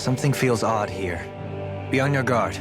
Something feels odd here. Be on your guard.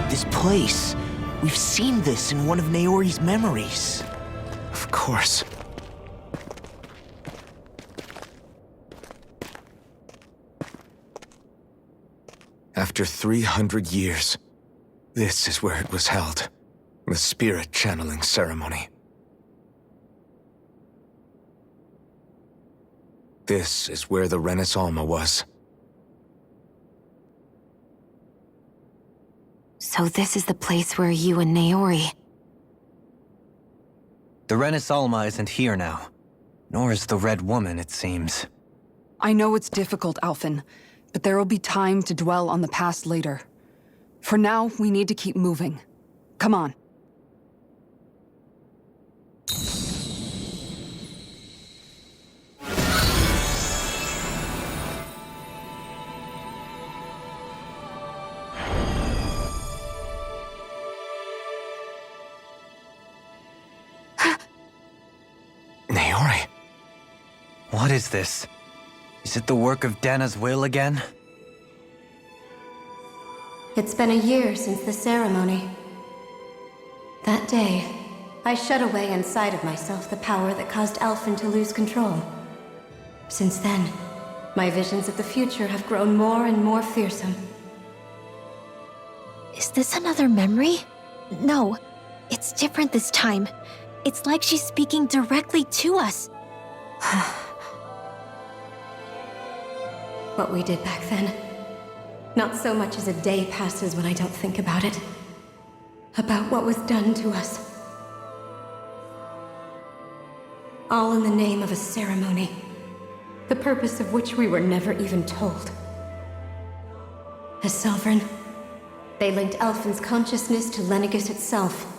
This place. We've seen this in one of Naori's memories. Of course. After 300 years, this is where it was held. The spirit channeling ceremony. This is where the Renis Alma was. So this is the place where you and Naori... The Renis Alma isn't here now. Nor is the Red Woman, it seems. I know it's difficult, Alphen, but there will be time to dwell on the past later. For now, we need to keep moving. Come on. Naori? What is this? Is it the work of Dana's will again? It's been a year since the ceremony. That day, I shut away inside of myself the power that caused Alphen to lose control. Since then, my visions of the future have grown more and more fearsome. Is this another memory? No, it's different this time. It's like she's speaking directly to us. What we did back then. Not so much as a day passes when I don't think about it. About what was done to us. All in the name of a ceremony. The purpose of which we were never even told. As Sovereign, they linked Alphen's consciousness to Lenegis itself.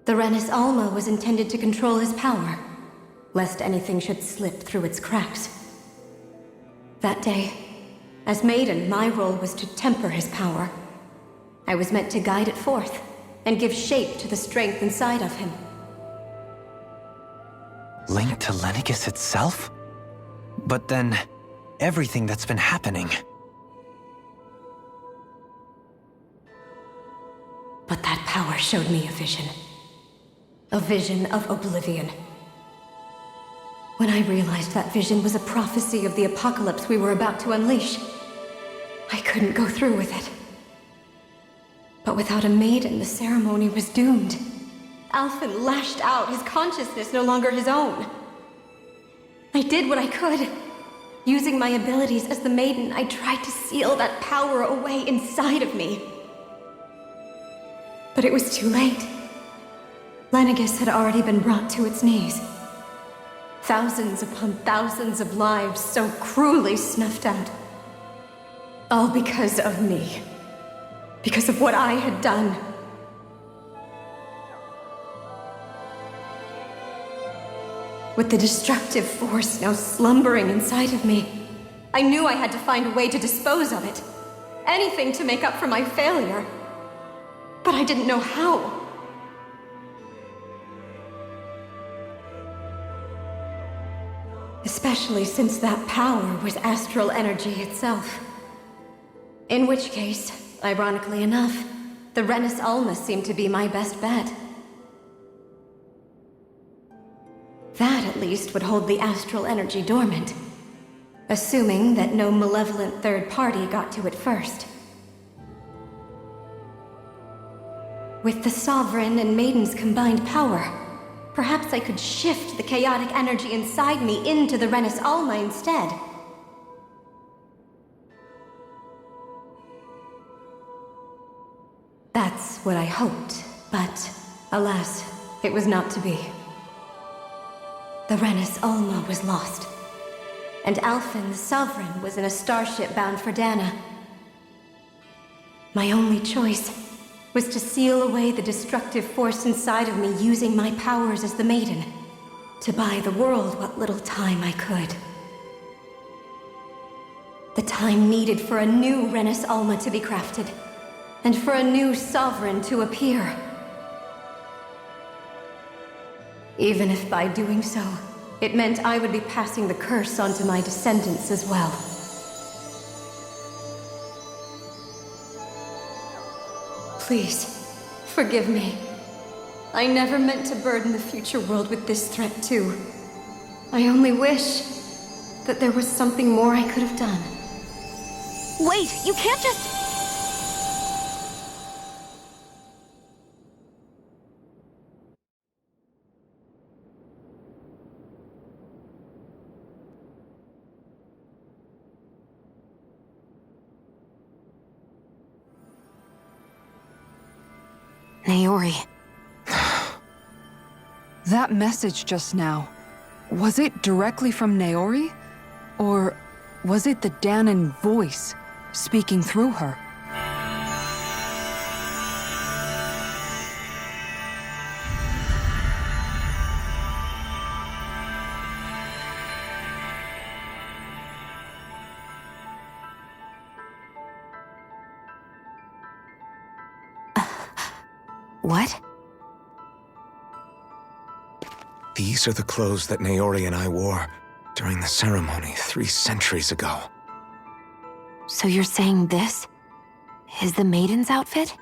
The Renis Alma was intended to control his power, lest anything should slip through its cracks. That day, as Maiden, my role was to temper his power. I was meant to guide it forth, and give shape to the strength inside of him. Linked to Lenegis itself? But then, everything that's been happening... But that power showed me a vision. A vision of oblivion. When I realized that vision was a prophecy of the apocalypse we were about to unleash, I couldn't go through with it. But without a maiden, the ceremony was doomed. Alphen lashed out, his consciousness no longer his own. I did what I could. Using my abilities as the maiden, I tried to seal that power away inside of me. But it was too late. Lenegis had already been brought to its knees. Thousands upon thousands of lives so cruelly snuffed out. All because of me. Because of what I had done. With the destructive force now slumbering inside of me, I knew I had to find a way to dispose of it. Anything to make up for my failure. But I didn't know how. Especially since that power was astral energy itself. In which case, ironically enough, the Renis Alma seemed to be my best bet. That, at least, would hold the astral energy dormant. Assuming that no malevolent third party got to it first. With the Sovereign and Maiden's combined power, perhaps I could shift the chaotic energy inside me into the Renis Alma instead. That's what I hoped, but alas, it was not to be. The Renis Alma was lost, and Alphen the Sovereign was in a starship bound for Dana. My only choice was to seal away the destructive force inside of me using my powers as the Maiden, to buy the world what little time I could. The time needed for a new Renis Alma to be crafted, and for a new Sovereign to appear. Even if by doing so, it meant I would be passing the curse on to my descendants as well. Please, forgive me. I never meant to burden the future world with this threat too. I only wish that there was something more I could have done. Wait, you can't just... Naori. That message just now, was it directly from Naori? Or was it the Dahnan voice speaking through her? What? These are the clothes that Naori and I wore during the ceremony 3 centuries ago. So you're saying this is the Maiden's outfit?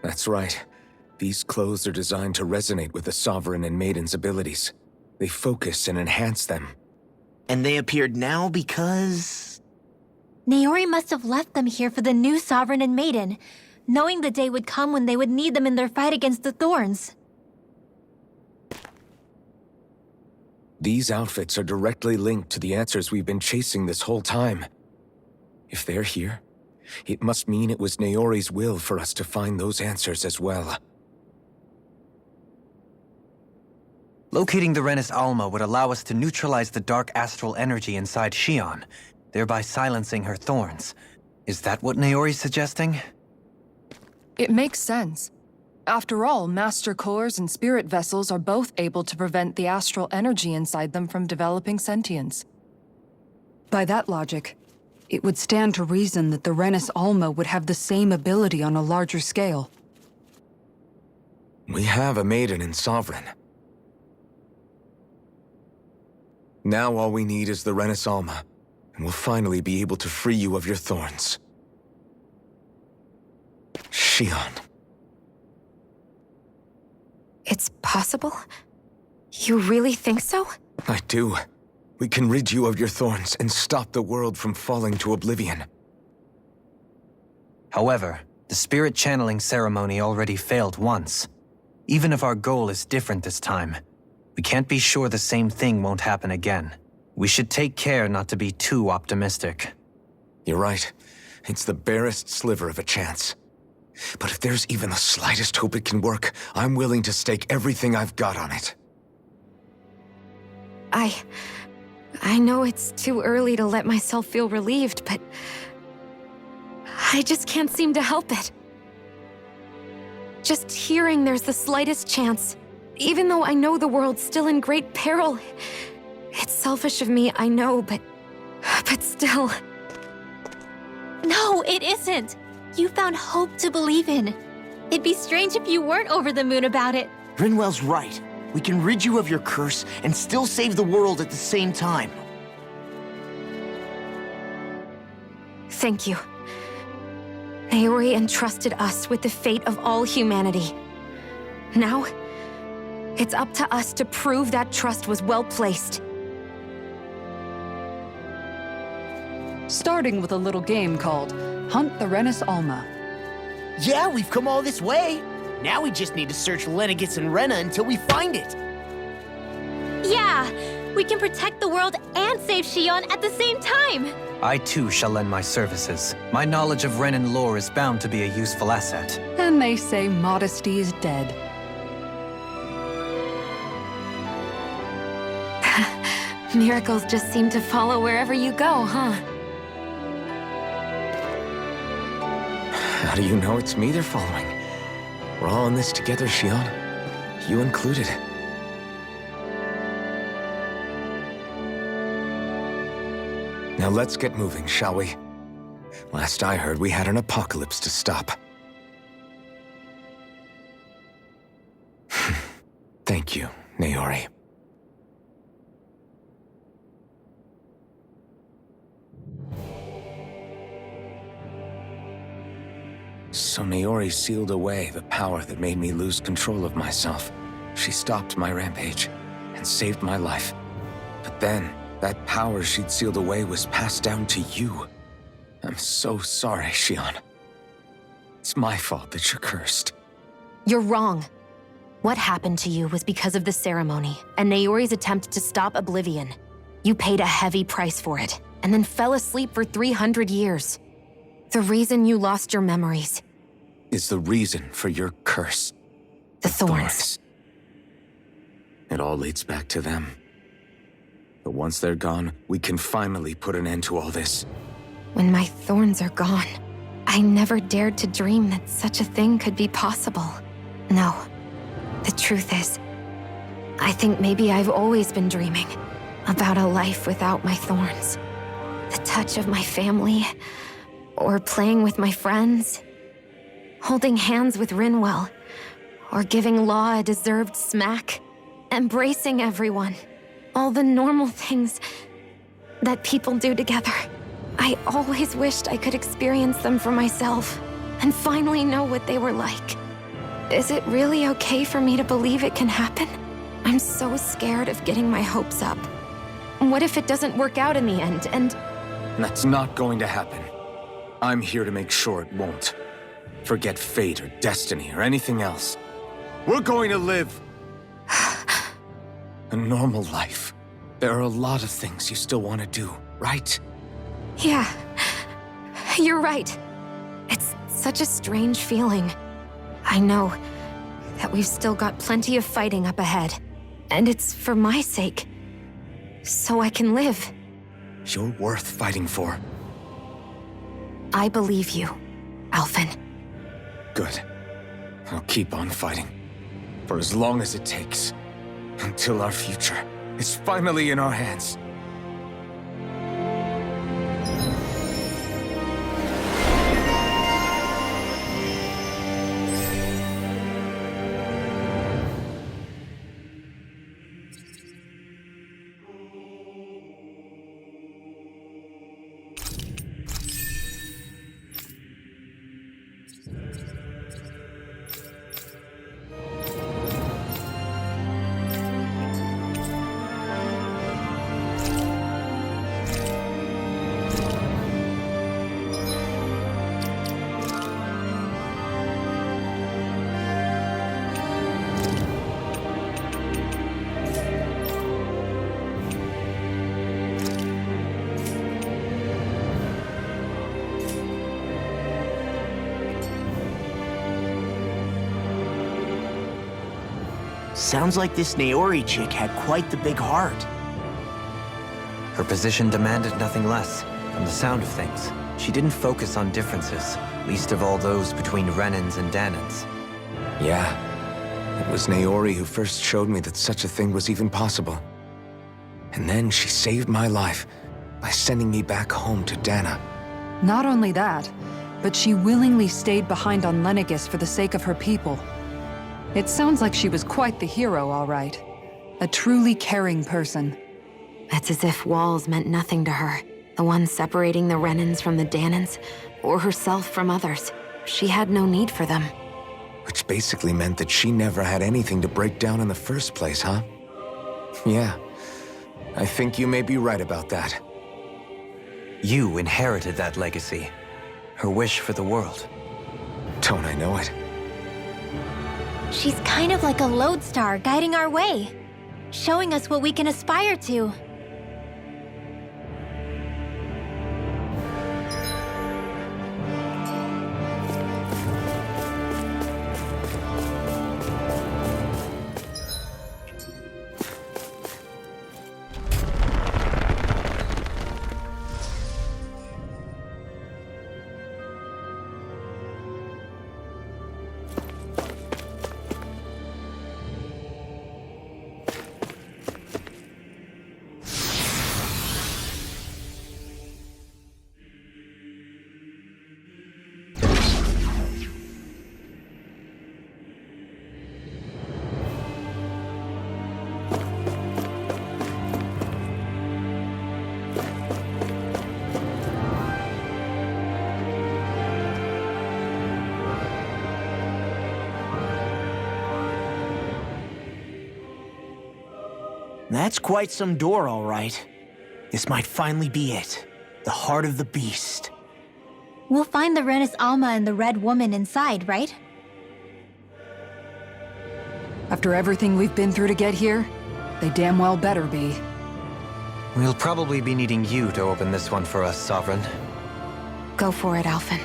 That's right. These clothes are designed to resonate with the Sovereign and Maiden's abilities. They focus and enhance them. And they appeared now because... Naori must have left them here for the new Sovereign and Maiden, knowing the day would come when they would need them in their fight against the Thorns. These outfits are directly linked to the answers we've been chasing this whole time. If they're here, it must mean it was Naori's will for us to find those answers as well. Locating the Renis Alma would allow us to neutralize the dark astral energy inside Xion, thereby silencing her thorns. Is that what Naori's suggesting? It makes sense. After all, Master Cores and Spirit Vessels are both able to prevent the astral energy inside them from developing sentience. By that logic, it would stand to reason that the Renis Alma would have the same ability on a larger scale. We have a Maiden and Sovereign. Now all we need is the Renis Alma, and we'll finally be able to free you of your thorns. Xion. It's possible? You really think so? I do. We can rid you of your thorns and stop the world from falling to oblivion. However, the spirit channeling ceremony already failed once. Even if our goal is different this time, we can't be sure the same thing won't happen again. We should take care not to be too optimistic. You're right. It's the barest sliver of a chance. But if there's even the slightest hope it can work, I'm willing to stake everything I've got on it. I know it's too early to let myself feel relieved, but I just can't seem to help it. Just hearing there's the slightest chance, even though I know the world's still in great peril. It's selfish of me, I know, but still. No, it isn't. You found hope to believe in. It'd be strange if you weren't over the moon about it. Rinwell's right. We can rid you of your curse and still save the world at the same time. Thank you. Naori entrusted us with the fate of all humanity. Now, it's up to us to prove that trust was well placed. Starting with a little game called Hunt the Renis Alma. Yeah, we've come all this way. Now we just need to search Lenegis and Rena until we find it. Yeah! We can protect the world and save Shion at the same time! I too shall lend my services. My knowledge of Renan lore is bound to be a useful asset. And they say modesty is dead. Miracles just seem to follow wherever you go, huh? How do you know it's me they're following? We're all in this together, Shion. You included. Now let's get moving, shall we? Last I heard, we had an apocalypse to stop. Thank you, Naori. So Naori sealed away the power that made me lose control of myself. She stopped my rampage and saved my life. But then, that power she'd sealed away was passed down to you. I'm so sorry, Shion. It's my fault that you're cursed. You're wrong. What happened to you was because of the ceremony and Naori's attempt to stop Oblivion. You paid a heavy price for it, and then fell asleep for 300 years. The reason you lost your memories. Is the reason for your curse. The thorns. It all leads back to them. But once they're gone, we can finally put an end to all this. When my thorns are gone, I never dared to dream that such a thing could be possible. No. The truth is, I think maybe I've always been dreaming about a life without my thorns. The touch of my family, or playing with my friends, holding hands with Rinwell, or giving Law a deserved smack, embracing everyone. All the normal things that people do together. I always wished I could experience them for myself and finally know what they were like. Is it really okay for me to believe it can happen? I'm so scared of getting my hopes up. What if it doesn't work out in the end, and... That's not going to happen. I'm here to make sure it won't. Forget fate or destiny or anything else. We're going to live a normal life. There are a lot of things you still want to do, right? Yeah, you're right. It's such a strange feeling. I know that we've still got plenty of fighting up ahead, and it's for my sake, so I can live. You're worth fighting for. I believe you, Alphen. Good. I'll keep on fighting. For as long as it takes. Until our future is finally in our hands. Sounds like this Naori chick had quite the big heart. Her position demanded nothing less. From the sound of things, she didn't focus on differences, least of all those between Renans and Danans. Yeah. It was Naori who first showed me that such a thing was even possible. And then she saved my life by sending me back home to Dana. Not only that, but she willingly stayed behind on Lenegis for the sake of her people. It sounds like she was quite the hero, all right. A truly caring person. It's as if walls meant nothing to her. The ones separating the Renans from the Danans, or herself from others. She had no need for them. Which basically meant that she never had anything to break down in the first place, huh? Yeah. I think you may be right about that. You inherited that legacy. Her wish for the world. Don't I know it? She's kind of like a lodestar guiding our way, showing us what we can aspire to. That's quite some door, all right. This might finally be it. The heart of the beast. We'll find the Renis Alma and the Red Woman inside, right? After everything we've been through to get here, they damn well better be. We'll probably be needing you to open this one for us, Sovereign. Go for it, Alphen.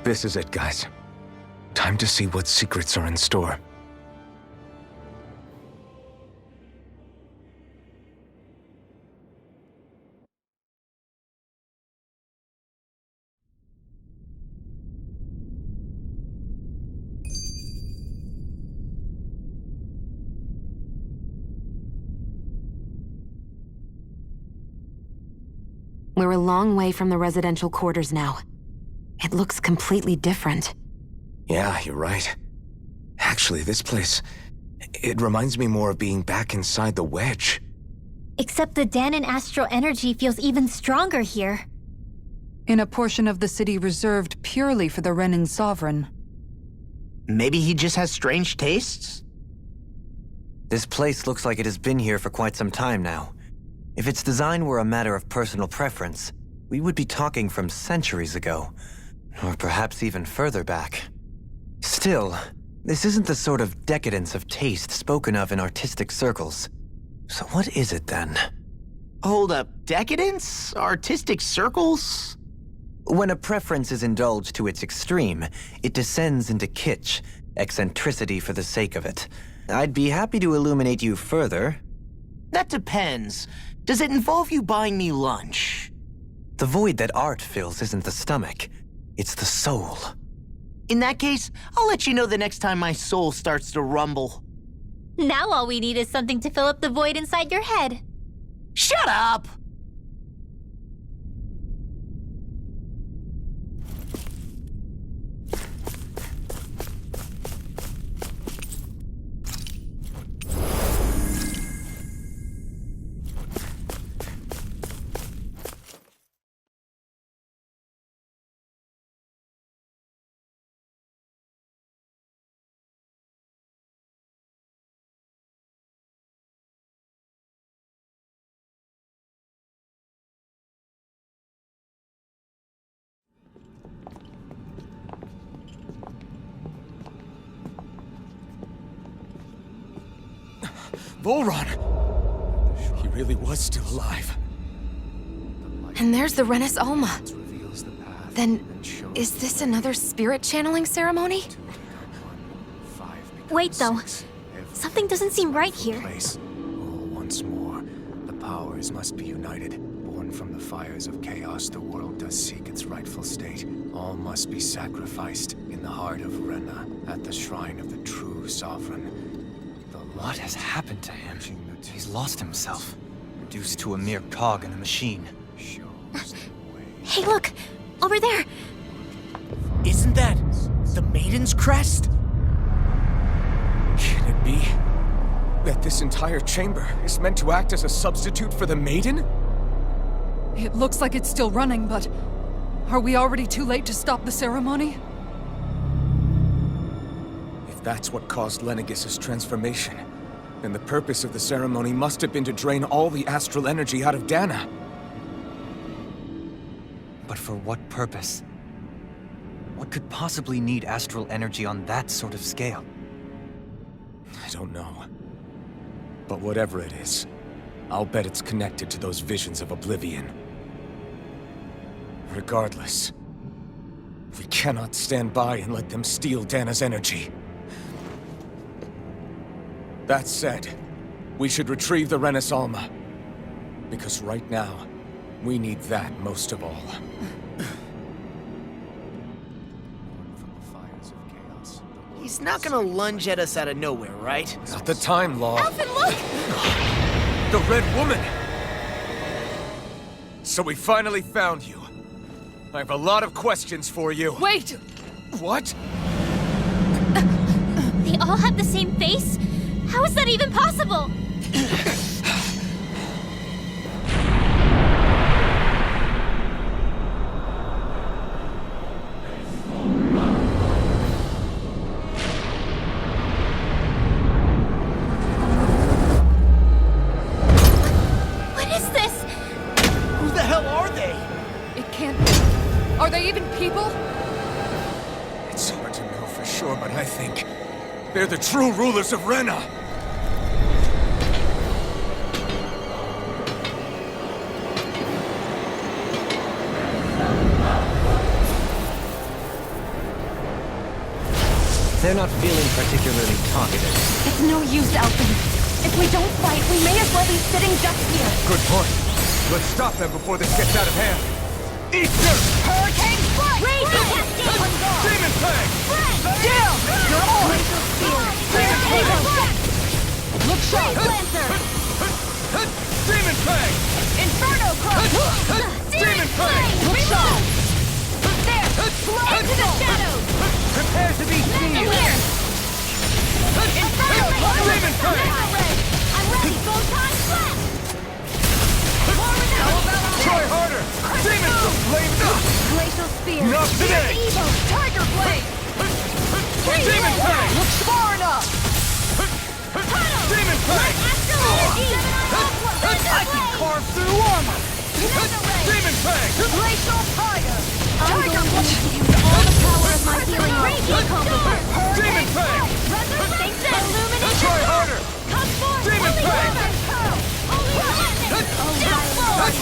This is it, guys. Time to see what secrets are in store. We're a long way from the residential quarters now. It looks completely different. Yeah, you're right. Actually, this place... it reminds me more of being back inside the Wedge. Except the Danan astral energy feels even stronger here. In a portion of the city reserved purely for the Renin Sovereign. Maybe he just has strange tastes? This place looks like it has been here for quite some time now. If its design were a matter of personal preference, we would be talking from centuries ago. Or perhaps even further back. Still, this isn't the sort of decadence of taste spoken of in artistic circles. So what is it then? Hold up, decadence? Artistic circles? When a preference is indulged to its extreme, it descends into kitsch, eccentricity for the sake of it. I'd be happy to illuminate you further. That depends. Does it involve you buying me lunch? The void that art fills isn't the stomach, it's the soul. In that case, I'll let you know the next time my soul starts to rumble. Now all we need is something to fill up the void inside your head. Shut up! Volron! He really was still alive. And there's the Renis Alma. Then, is this another spirit channeling ceremony? Wait, though. Something doesn't seem right here. Place. Oh, once more, the powers must be united, born from the fires of chaos, the world does seek its rightful state. All must be sacrificed in the heart of Rena, at the shrine of the true sovereign. What has happened to him? He's lost himself, reduced to a mere cog in a machine. Hey, look! Over there! Isn't that the Maiden's crest? Can it be that this entire chamber is meant to act as a substitute for the Maiden? It looks like it's still running, but are we already too late to stop the ceremony? If that's what caused Lenegis' transformation, then the purpose of the ceremony must have been to drain all the astral energy out of Dana. But for what purpose? What could possibly need astral energy on that sort of scale? I don't know. But whatever it is, I'll bet it's connected to those visions of oblivion. Regardless, we cannot stand by and let them steal Dana's energy. That said, we should retrieve the Renis Alma. Because right now, we need that most of all. He's not gonna lunge at us out of nowhere, right? Not the time, Law. Alphen, look! The Red Woman! So we finally found you. I have a lot of questions for you. Wait! What? They all have the same face? How is that even possible? What is this? Who the hell are they? It can't be. Are they even people? It's hard to know for sure, but I think they're the true rulers of Rena. They're not feeling particularly talkative. It's no use, Alphen. If we don't fight, we may as well be sitting ducks here. Good point. Let's stop them before this gets out of hand. Easter! Hurricane Strike! Raise the cascade! Demon Fang! Down! You're all! Look sharp! Lancer! Demon Fang! Inferno Cross! Demon Fang! Look sharp! There! Into the shadows! Prepare to be seen! Here! Inferno Cross! Demon Fang! I'm ready! Photon Blast! Try harder! Demon Flame! Glacial Spear! Not today! Evo! Tiger Blade! Demon Fang! Look far enough! Demon Fang! I can Carve through armor! Demon Fang! Glacial Fire! I'm going to use all the power of my healing art to accomplish it. Demon Fang! Illuminate! Try harder! Come forth! Demon Fang! Downfall!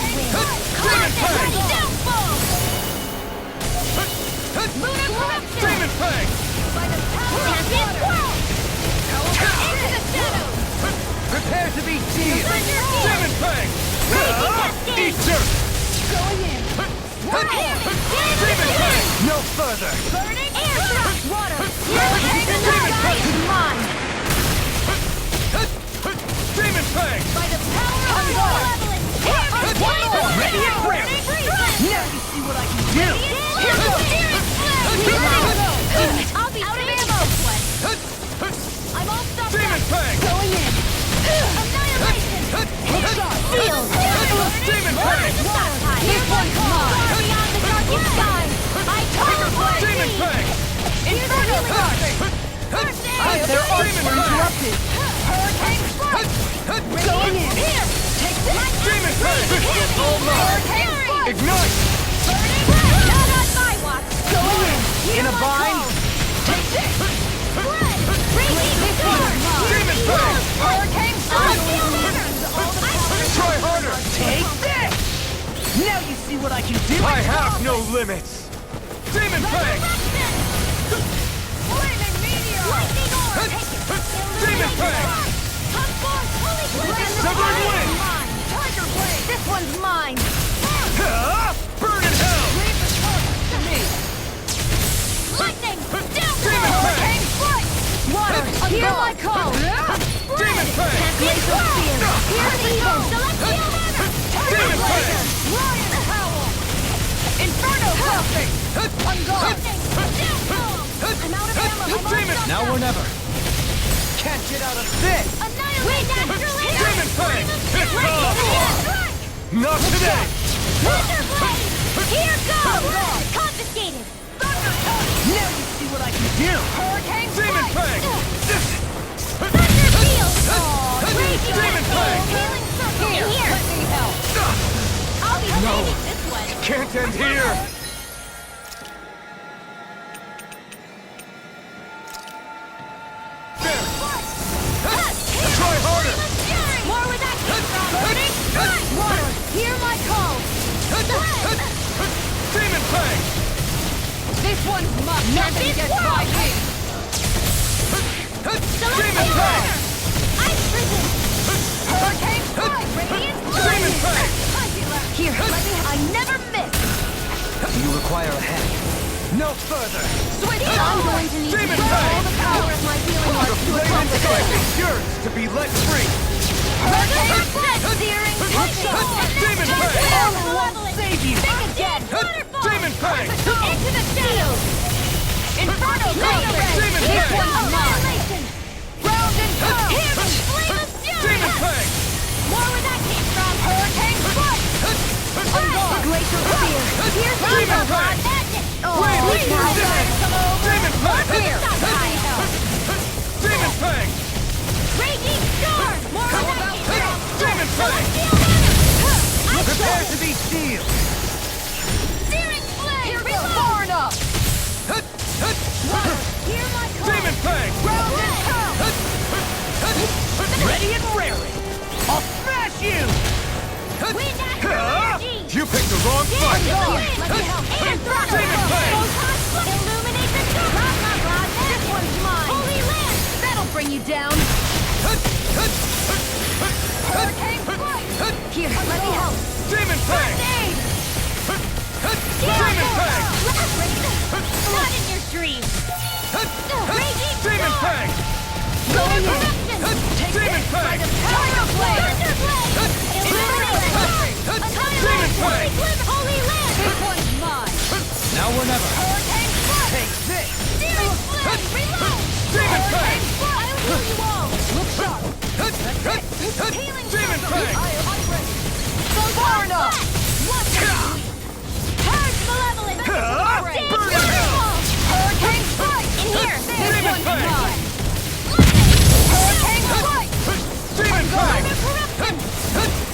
Demon Fang! Downfall! Lunar Corruption! Demon Fang! By the power of water! Into the shadows! Prepare to be sealed! Thunder Field! Demon Fang! Raging Cascade! Eater! Going in! Demon Fang! No further! Burning air thrust! Water! Hurricane Sky is mine! Demon Fang! By the power of malevolence! One more! Ready and brim! Now you see what I can do! Here goes! I'll be out of ammo! I'm all stopped Demon up! Fang! Going in! Annihilation! Headshot! Field! Demon Fang! This one's mine! Far beyond the darkest sky! I Tiger Blade! Demon Fang! Inferno Crush! First aid! Their arms were interrupted! Hurricane Strike! Going in! Here! Take this! Demon Fang! All mine! Hurricane Strike! Ignite! Burning Blast! Not on my watch! Going in! In a bind! Take this! Blood! Raging Storm! Demon Fang! Hurricane Strike! Try harder! Take this! Now you see what I can do! I have no limits! Demon Fang! Flaming Meteor! Lightning Orb! Demon Fang! Come forth, Holy Blizzard! Severed Wind! Tiger Blade! This one's mine! Glacial Spear! Here's even! Celestial Hammer! Turtle Blazer! Lion Howl! Inferno Crossing! I'm gone! I'm out of ammo! Now or never. Can't get out of this! Annihilate Astral Energy! Demon Fang! Strike! Not today! Thunder Blade! Here goes! Confiscated! Thunder Touch! Now you see what I can do! Hurricane Demon Strike! Fang! Thunder Field! Raging Demon Fang! Healing Circle! In here! Let me help! I'll be saving this one! Can't end here! Try harder! More where that came from! Burning Strike! Water! Hear my call! Demon Fang! This one's mine! Nothing gets by me! Demon Fang! Ice Prison! Hurricane Strike! Radiant Demon Fang! Here, let me... I never miss! Do you require a hand? No further! Switch I'm going to need Demon to burn Fang! all the power of my healing arts to Flame accomplish Strike this! is yours to be let free! Hurricane Strike! Searing Touchdown! Demon Fang! All in one save you! Think again! Waterfall! Demon Fang! Into the shadows! Inferno Crossing! Demon This Fang! one's annihilation! Round and pound! Here! Flame of Fury! Demon Fang! More where that came from! Hurricane Strike! I'm gone! Glacial Spear! Here's Demon Hydro Fang! Magic! Wait, please! Come over! Demon Fang! Here! I help! Demon Fang! Raging Storm! More where that came from! Demon Fang! Celestial Hammer! I Prepare to be sealed! Searing Flame! Here we go! Far enough! Water! Hear my call! Demon Fang! Round and pound! Ready and raring! I'll smash you! Wind Astral Energy! You picked the wrong fight! Let me help! And throttle! Demon Fang! Photon Flux! Illuminate the dark! Blah, blah, blah! This one's mine! Holy Land! That'll bring you down! Hurricane Strike! Here, let me help! Demon Fang! Aid! Demon Fang! Not in your dreams! Raging Demon Storm! Fang! Solar Eruption! Take Demon this Fang! by the power of Blade! Thunder Blade! Illuminate the dark! Demon Fang! Holy Land! This one's mine! Now or never! Hurricane Strike! Take this! Searing Flame! Reload! Demon Fang! Hurricane Strike! I'll heal you all! Look sharp! Healing Demon Circle! Fang! I'm ready! So far enough! Watch out! Purge Malevolence! Burn it Waterfall! Hurricane Strike! In here! This Demon one's Fang! mine! Hurricane Strike! Demon Fang! Corruption!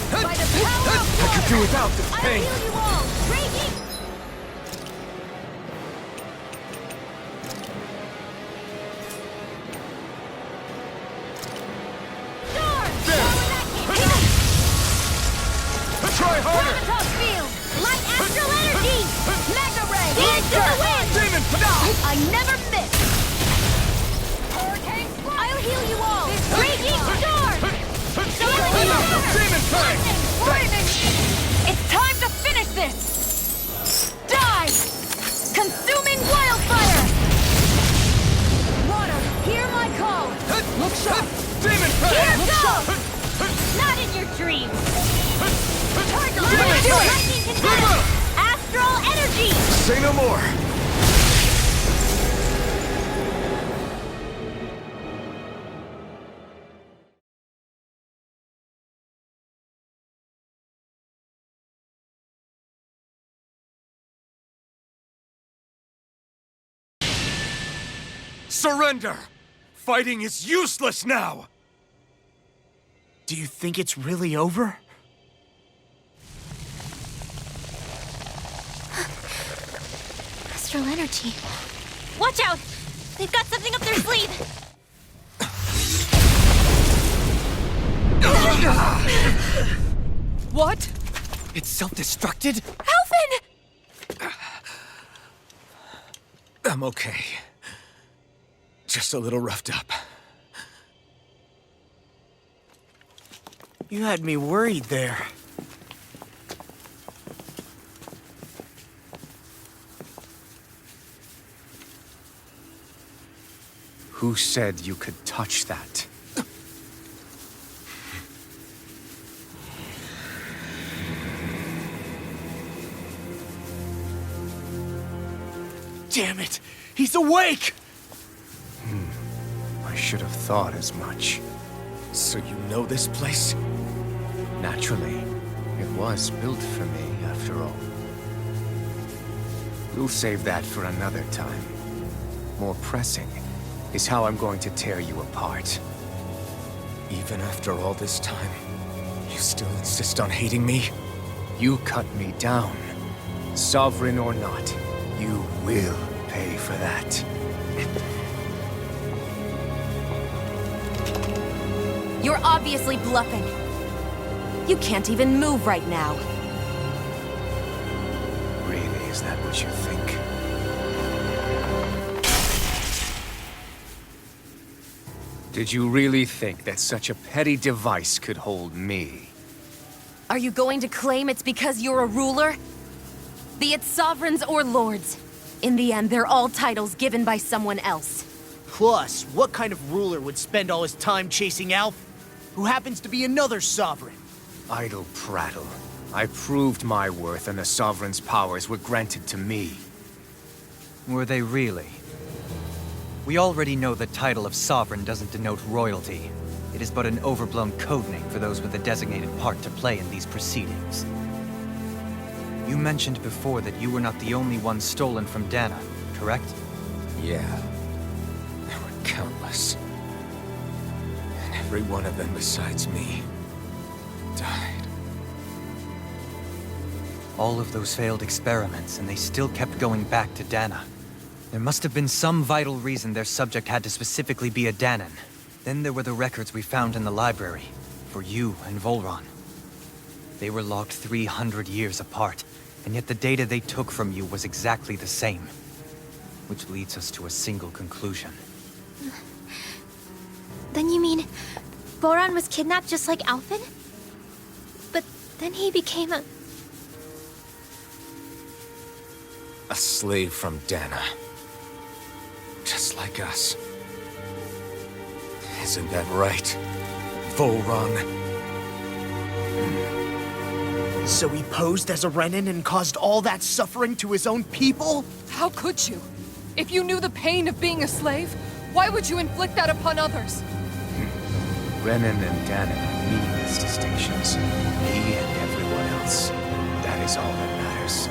By the power of I could do without this I'll pain! heal you all! Raging! Storm! Try harder! Gravitas Field! Light Astral Energy! Mega Ray! Into the wind! Demon Fang! I never miss! Hurricane Strike! I'll heal you all! Raging Storm! Demon Fang! It's time to finish this! Die! Consuming wildfire! Water, hear my call! Look sharp! Demon Here Fang! goes! Not in your dreams! Demon Fang! Lightning Kinetic! Astral Energy! Say no more! Surrender! Fighting is useless now! Do you think it's really over? Astral Energy. Watch out! They've got something up their sleeve! What? It's self-destructed? Alphen! I'm okay. Just a little roughed up. You had me worried there. Who said you could touch that? Damn it! He's awake! I should have thought as much. So you know this place? Naturally, it was built for me, after all. We'll save that for another time. More pressing is how I'm going to tear you apart. Even after all this time, you still insist on hating me? You cut me down. Sovereign or not, you will pay for that. You're obviously bluffing. You can't even move right now. Really, is that what you think? Did you really think that such a petty device could hold me? Are you going to claim it's because you're a ruler? Be it sovereigns or lords. In the end, they're all titles given by someone else. Plus, what kind of ruler would spend all his time chasing Alf, who happens to be another sovereign? Idle prattle. I proved my worth and the Sovereign's powers were granted to me. Were they really? We already know the title of Sovereign doesn't denote royalty. It is but an overblown codename for those with a designated part to play in these proceedings. You mentioned before that you were not the only one stolen from Dana, correct? Yeah. There were countless. And every one of them besides me died. All of those failed experiments, and they still kept going back to Dana. There must have been some vital reason their subject had to specifically be a Danan. Then there were the records we found in the library, for you and Volron. They were logged 300 years apart, and yet the data they took from you was exactly the same. Which leads us to a single conclusion. Then you mean Boran was kidnapped just like Alphen? But then he became a... A slave from Dana. Just like us. Isn't that right, Volron? So he posed as a Renan and caused all that suffering to his own people? How could you? If you knew the pain of being a slave, why would you inflict that upon others? Renan and Danan are meaningless distinctions. Me and everyone else. That is all that matters.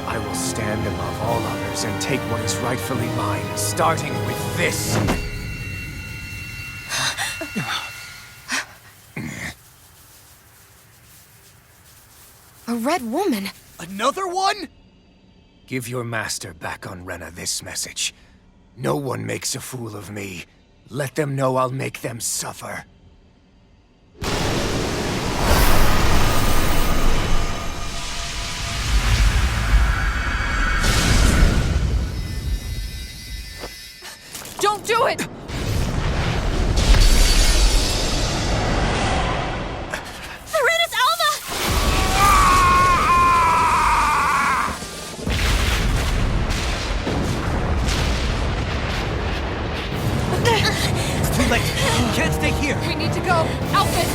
I will stand above all others and take what is rightfully mine, starting with this. A red woman? Another one? Give your master back on Rena this message. No one makes a fool of me. Let them know I'll make them suffer. Don't do it! Serenus Alva! It's too late! Can't stay here! We need to go! Alphen!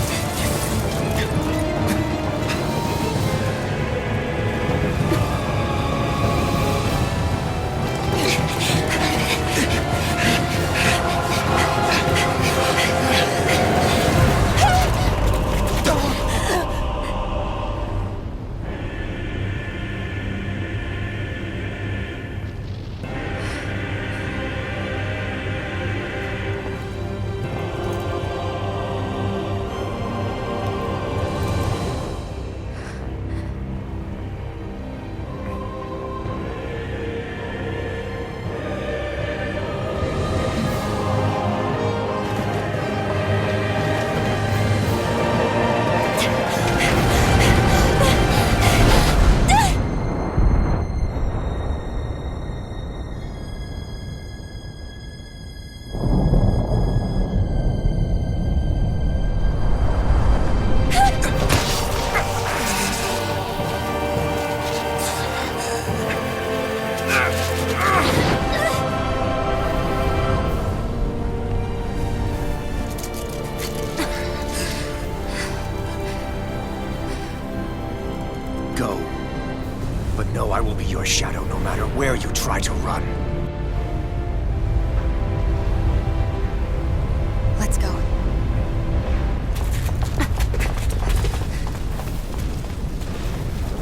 Go. But know I will be your shadow no matter where you try to run. Let's go.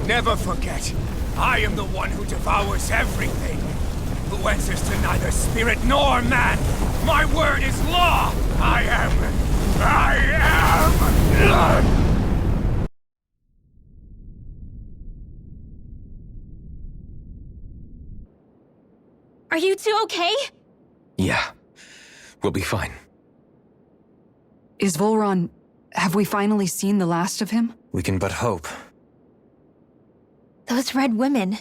Never forget, I am the one who devours everything. Who answers to neither spirit nor man. My word is law. I am. Are you two okay? Yeah, we'll be fine. Is Volron... have we finally seen the last of him? We can but hope. Those red women.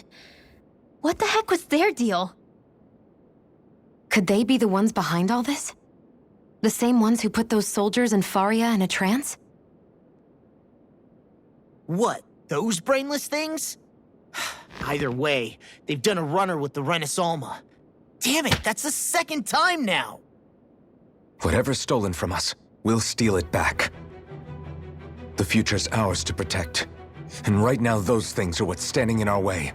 What the heck was their deal? Could they be the ones behind all this? The same ones who put those soldiers in Faria in a trance? What, those brainless things? Either way, they've done a runner with the Renaissalma. Damn it, that's the second time now! Whatever's stolen from us, we'll steal it back. The future's ours to protect. And right now those things are what's standing in our way.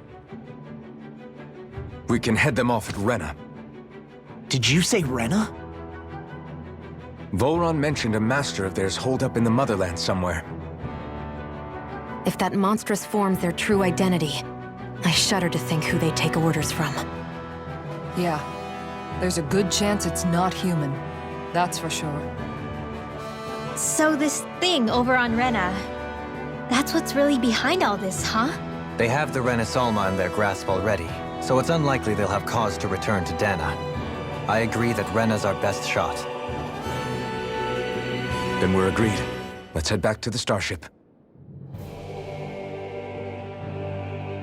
We can head them off at Rena. Did you say Rena? Volron mentioned a master of theirs holed up in the motherland somewhere. If that monstrous form's their true identity, I shudder to think who they take orders from. Yeah. There's a good chance it's not human. That's for sure. So this thing over on Rena, that's what's really behind all this, huh? They have the Renaissalma in their grasp already, so it's unlikely they'll have cause to return to Dana. I agree that Rena's our best shot. Then we're agreed. Let's head back to the starship.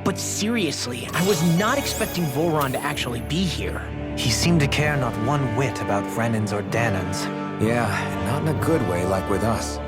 But seriously, I was not expecting Volron to actually be here. He seemed to care not one whit about Renans or Danans. Yeah, not in a good way like with us.